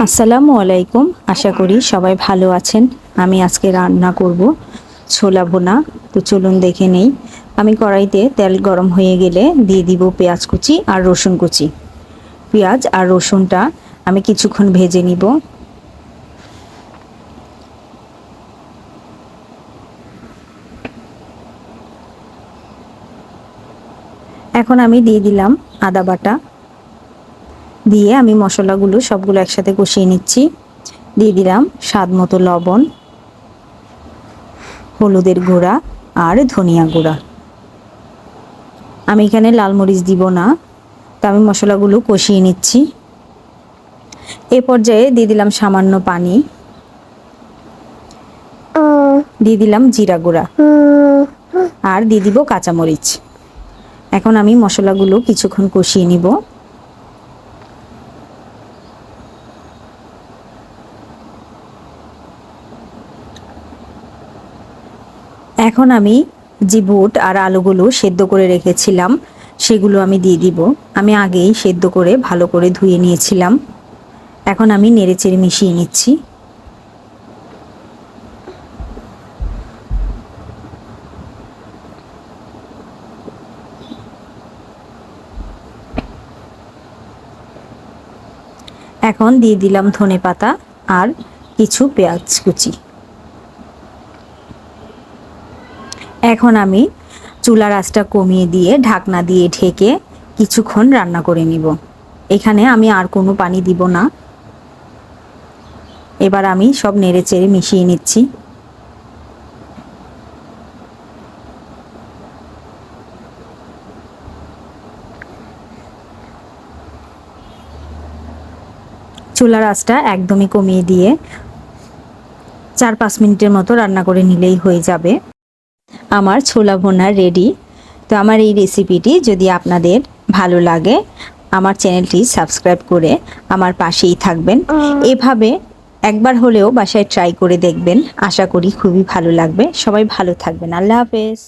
আসসালামু আলাইকুম। আশা করি সবাই ভালো আছেন। আমি আজকে রান্না করব ছোলা ভুনা। তো চলুন দেখে নেই। আমি কড়াইতে তেল গরম হয়ে গেলে দিয়ে দিব পেঁয়াজ কুচি আর রসুন কুচি। পেঁয়াজ আর রসুনটা আমি কিছুক্ষণ ভেজে নিব। এখন আমি দিয়ে দিলাম আদা বাটা, দিয়ে আমি মশলাগুলো সবগুলো একসাথে কষিয়ে নিচ্ছি। দিয়ে দিলাম স্বাদ মতো লবণ, হলুদের গুঁড়া আর ধনিয়া গুঁড়া। আমি এখানে লাল মরিচ দিব না, তো আমি মশলাগুলো কষিয়ে নিচ্ছি। এ পর্যায়ে দিয়ে দিলাম সামান্য পানি, দিয়ে দিলাম জিরা গুঁড়া আর দিয়ে দিব কাঁচামরিচ। এখন আমি মশলাগুলো কিছুক্ষণ কষিয়ে নিব। এখন আমি যে বুট আর আলুগুলো সেদ্ধ করে রেখেছিলাম সেগুলো আমি দিয়ে দিব। আমি আগেই সেদ্ধ করে ভালো করে ধুয়ে নিয়েছিলাম। এখন আমি নেড়েচেড়ে মিশিয়ে নিচ্ছি। এখন দিয়ে দিলাম ধনেপাতা আর কিছু পেঁয়াজ কুচি। এখন আমি চুলার আঁচটা কমিয়ে দিয়ে ঢাকনা দিয়ে ঢেকে কিছুক্ষণ রান্না করে নিব। এখানে আমি আর কোনো পানি দিব না। এবার আমি সব নেড়েচেড়ে মিশিয়ে নিচ্ছি। চুলার আঁচটা একদমই কমিয়ে দিয়ে 4-5 মিনিটের মতো রান্না করে নিলেই হয়ে যাবে। আমার ছোলা ভুনা রেডি। তো আমার এই রেসিপিটি যদি আপনাদের ভালো লাগে, আমার চ্যানেলটি সাবস্ক্রাইব করে আমার পাশেই থাকবেন। এভাবে একবার হলেও বাসায় ট্রাই করে দেখবেন। আশা করি খুবই ভালো লাগবে। সবাই ভালো থাকবেন। আল্লাহ হাফেজ।